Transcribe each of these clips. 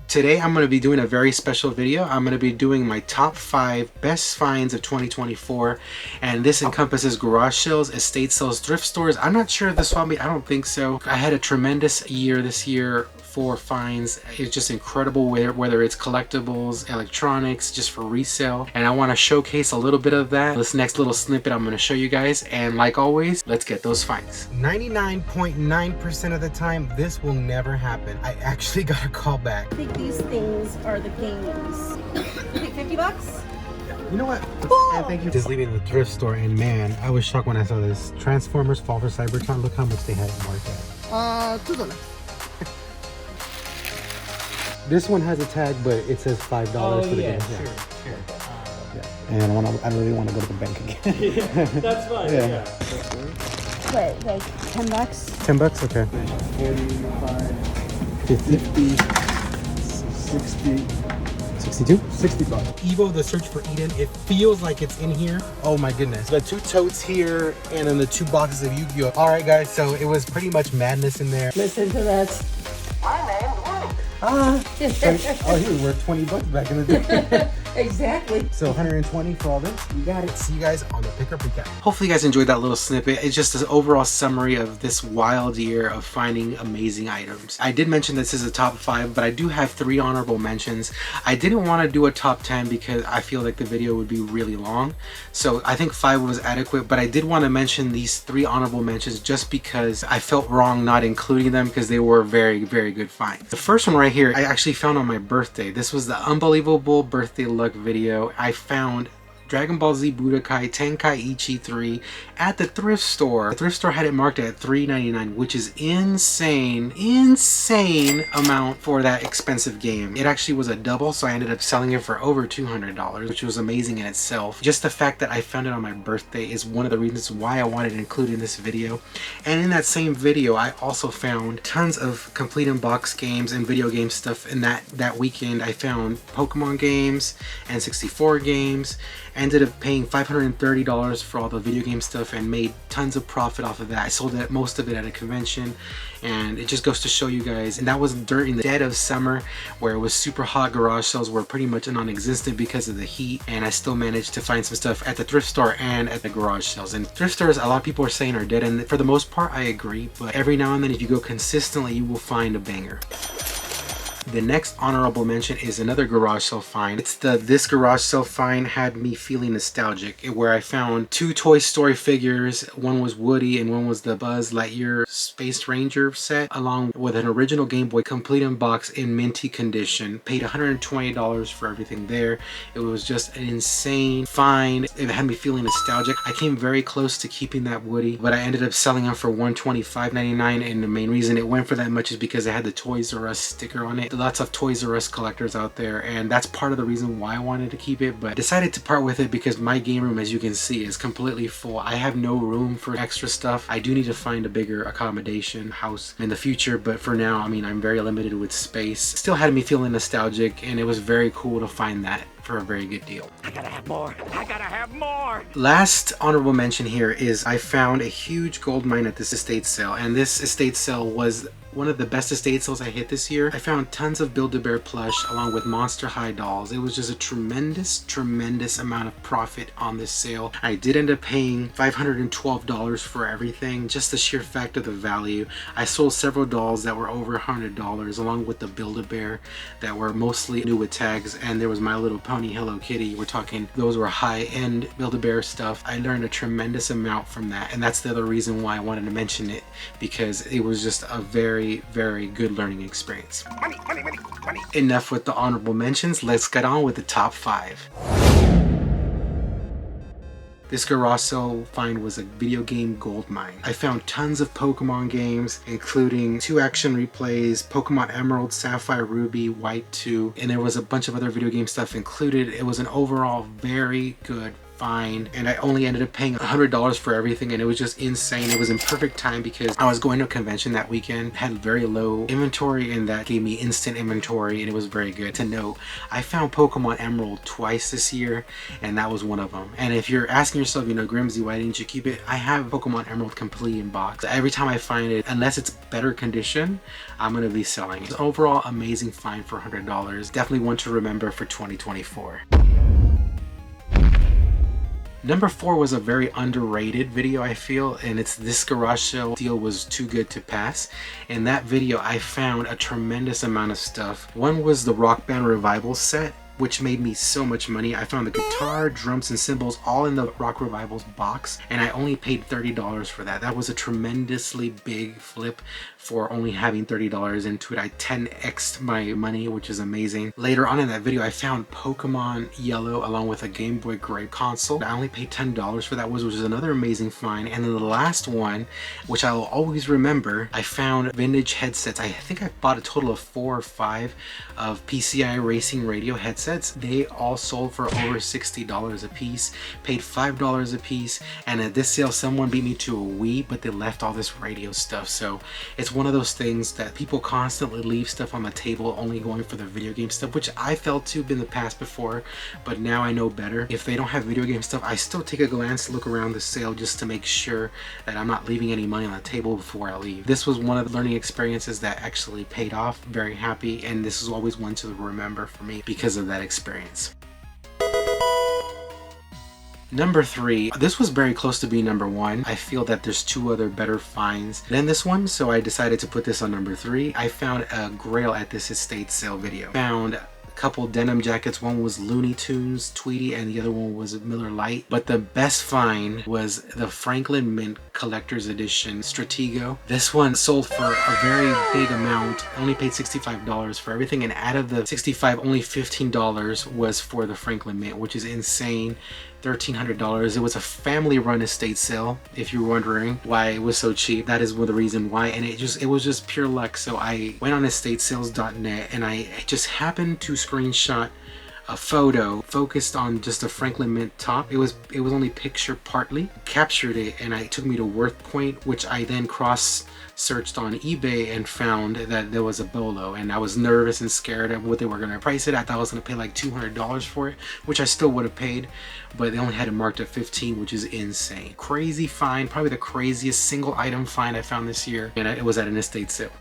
Today I'm going to be doing a very special video. I'm going to be doing my top 5 best finds of 2024, and this encompasses garage sales, estate sales, thrift stores. I'm not sure if this will be, I don't think so. I had a tremendous year this year for finds. It's just incredible, whether it's collectibles, electronics, just for resale, and I want to showcase a little bit of that. This next little snippet I'm going to show you guys, and like always, let's get those finds. 99.9% of the time this will never happen. I actually got a call back. I think these things are the games. You think 50 bucks? You know what? Cool. And thank you. Just leaving the thrift store, and man, I was shocked when I saw this. Transformers Fall for Cybertron. Look how much they had it marked at. $2. This one has a tag, but it says $5 for the game. Sure. Yeah. And I don't really want to go to the bank again. Yeah, that's fine. Yeah. Wait, like 10 bucks? 10 bucks? Okay. 45, 50, 60, 62? 60 bucks. Evo, the Search for Eden, it feels like it's in here. Oh my goodness. The 2 totes here, and then the 2 boxes of Yu-Gi-Oh! Alright guys, so it was pretty much madness in there. Listen to that. Oh, he was worth 20 bucks back in the day. Exactly. So 120 for all this. You got it. See you guys on the picker recap. Hopefully you guys enjoyed that little snippet. It's just an overall summary of this wild year of finding amazing items. I did mention this is a top 5, but I do have 3 honorable mentions. I didn't want to do a top 10 because I feel like the video would be really long. So I think 5 was adequate, but I did want to mention these 3 honorable mentions just because I felt wrong not including them because they were very, very good finds. The first one right here, I actually found on my birthday. This was the unbelievable birthday luck video. I found Dragon Ball Z Budokai Tenkaichi 3 at the thrift store. The thrift store had it marked at $3.99, which is insane amount for that expensive game. It actually was a double, so I ended up selling it for over $200, which was amazing in itself. Just the fact that I found it on my birthday is one of the reasons why I wanted to include it in this video. And in that same video, I also found tons of complete in-box games and video game stuff. In that weekend, I found Pokemon games and 64 games. Ended up paying $530 for all the video game stuff and made tons of profit off of that. I sold most of it at a convention, and it just goes to show you guys. And that was during the dead of summer where it was super hot. Garage sales were pretty much non-existent because of the heat, and I still managed to find some stuff at the thrift store and at the garage sales. And thrift stores, a lot of people are saying, are dead, and for the most part I agree, but every now and then if you go consistently you will find a banger. The next honorable mention is another garage sale find. This garage sale find had me feeling nostalgic, where I found 2 Toy Story figures. One was Woody and one was the Buzz Lightyear Space Ranger set, along with an original Game Boy complete in box in minty condition. Paid $120 for everything there. It was just an insane find. It had me feeling nostalgic. I came very close to keeping that Woody, but I ended up selling him for $125.99, and the main reason it went for that much is because it had the Toys R Us sticker on it. Lots of Toys R Us collectors out there, and that's part of the reason why I wanted to keep it, but decided to part with it because my game room, as you can see, is completely full. I have no room for extra stuff. I do need to find a bigger accommodation house in the future, but for now, I mean, I'm very limited with space. Still had me feeling nostalgic, and it was very cool to find that for a very good deal. I gotta have more. I gotta have more. Last honorable mention here is I found a huge gold mine at this estate sale, and this estate sale was one of the best estate sales I hit this year. I found tons of Build-A-Bear plush along with Monster High dolls. It was just a tremendous amount of profit on this sale. I did end up paying $512 for everything, just the sheer fact of the value. I sold several dolls that were over $100 along with the Build-A-Bear that were mostly new with tags, and there was My Little Pony Hello Kitty. We're talking, those were high-end Build-A-Bear stuff. I learned a tremendous amount from that, and that's the other reason why I wanted to mention it, because it was just a very good learning experience. Money. Enough with the honorable mentions. Let's get on with the top 5. This garage sale find was a video game gold mine. I found tons of Pokemon games, including 2 action replays, Pokemon Emerald, Sapphire, Ruby, White 2, and there was a bunch of other video game stuff included. It was an overall very good find, and I only ended up paying $100 for everything, and it was just insane. It was in perfect time because I was going to a convention that weekend, had very low inventory, and that gave me instant inventory, and it was very good to know. I found Pokemon Emerald twice this year, and that was one of them. And if you're asking yourself, you know, Grimzy, why didn't you keep it? I have Pokemon Emerald complete in box. Every time I find it, unless it's better condition, I'm gonna be selling it. Overall, amazing find for $100. Definitely one to remember for 2024. Number 4 was a very underrated video, I feel, and it's this garage sale deal was too good to pass. In that video, I found a tremendous amount of stuff. One was the Rock Band Revival set, which made me so much money. I found the guitar, drums, and cymbals all in the Rock Revivals box, and I only paid $30 for that. That was a tremendously big flip for only having $30 into it. I 10x'd my money, which is amazing. Later on in that video, I found Pokemon Yellow along with a Game Boy Gray console. I only paid $10 for that, which was another amazing find. And then the last one, which I'll always remember, I found vintage headsets. I think I bought a total of 4 or 5 of PCI Racing Radio headsets. They all sold for over $60 a piece, paid $5 a piece, and at this sale someone beat me to a Wii, but they left all this radio stuff. So it's one of those things that people constantly leave stuff on the table only going for the video game stuff, which I felt to in the past before, but now I know better. If they don't have video game stuff, I still take a glance, look around the sale just to make sure that I'm not leaving any money on the table before I leave. This was one of the learning experiences that actually paid off. Very happy, and this is always one to remember for me because of that experience. Number 3, this was very close to being number 1. I feel that there's 2 other better finds than this one, so I decided to put this on number 3. I found a grail at this estate sale video. Found couple denim jackets. One was Looney Tunes Tweety and the other one was Miller Lite, but the best find was the Franklin Mint Collector's Edition Stratego. This one sold for a very big amount. I only paid $65 for everything, and out of the $65, only $15 was for the Franklin Mint, which is insane. $1,300. It was a family run estate sale, if you're wondering why it was so cheap. That is one of the reasons why, and it was just pure luck. So I went on estatesales.net and I just happened to screenshot a photo focused on just a Franklin Mint top. It was only picture partly, captured it, and it took me to Worth Point, which I then cross searched on eBay and found that there was a bolo, and I was nervous and scared of what they were going to price it. I thought I was going to pay like $200 for it, which I still would have paid, but they only had it marked at $15, which is insane. Crazy find, probably the craziest single item find I found this year, and it was at an estate sale.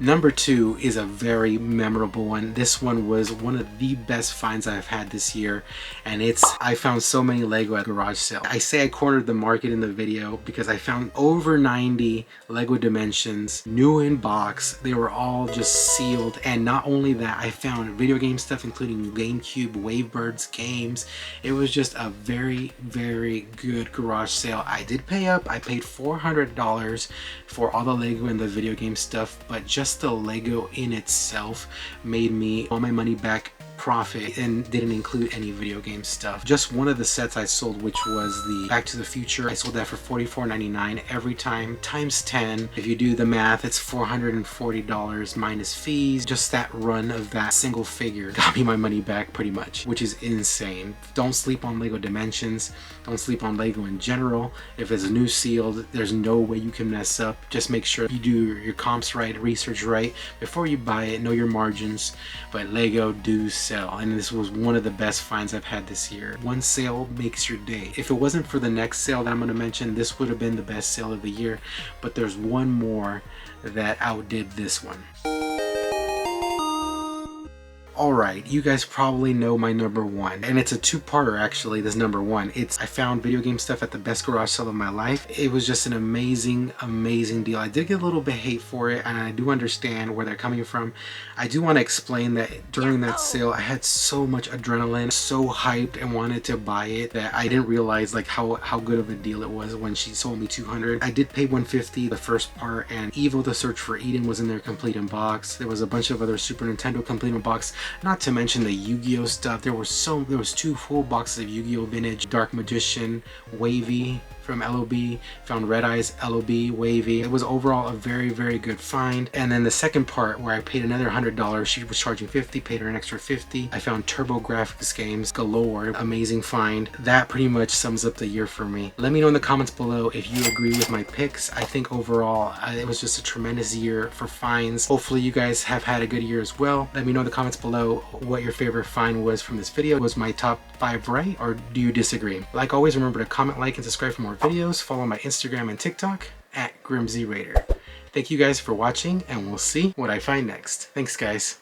Number 2 is a very memorable one. This one was one of the best finds I've had this year, and I found so many Lego at garage sale. I say I cornered the market in the video because I found over 90 Lego Dimensions, new in box. They were all just sealed, and not only that, I found video game stuff including GameCube, Wavebirds games. It was just a very, very good garage sale. I did pay up. I paid $400 for all the Lego and the video game stuff, but just the Lego in itself made me all my money back profit and didn't include any video game stuff. Just one of the sets I sold, which was the Back to the Future, I sold that for $44.99 every time, times 10. If you do the math, it's $440 minus fees. Just that run of that single figure got me my money back pretty much, which is insane. Don't sleep on Lego Dimensions. Don't sleep on Lego in general. If it's new sealed, there's no way you can mess up. Just make sure you do your comps right, research right before you buy it, know your margins, but Lego do sell, and this was one of the best finds I've had this year. One sale makes your day. If it wasn't for the next sale that I'm going to mention, this would have been the best sale of the year, but there's one more that outdid this one. Alright, you guys probably know my number 1, and it's a 2-parter actually, this number 1. I found video game stuff at the best garage sale of my life. It was just an amazing, amazing deal. I did get a little bit hate for it, and I do understand where they're coming from. I do want to explain that during that sale, I had so much adrenaline, so hyped and wanted to buy it that I didn't realize like how good of a deal it was when she sold me $200. I did pay $150 the first part, and Evo the Search for Eden was in there complete in box. There was a bunch of other Super Nintendo complete in box. Not to mention the Yu-Gi-Oh stuff. There was 2 full boxes of Yu-Gi-Oh Vintage, Dark Magician, Wavy, from LOB, found Red Eyes, LOB, Wavy. It was overall a very, very good find. And then the second part where I paid another $100, she was charging 50, paid her an extra 50. I found Turbo Graphics games galore, amazing find. That pretty much sums up the year for me. Let me know in the comments below if you agree with my picks. I think overall it was just a tremendous year for finds. Hopefully you guys have had a good year as well. Let me know in the comments below what your favorite find was from this video. Was my top 5 right, or do you disagree? Like always, remember to comment, like, and subscribe for more videos. Follow my Instagram and TikTok at GrimzyRaider. Thank you guys for watching, and we'll see what I find next. Thanks guys.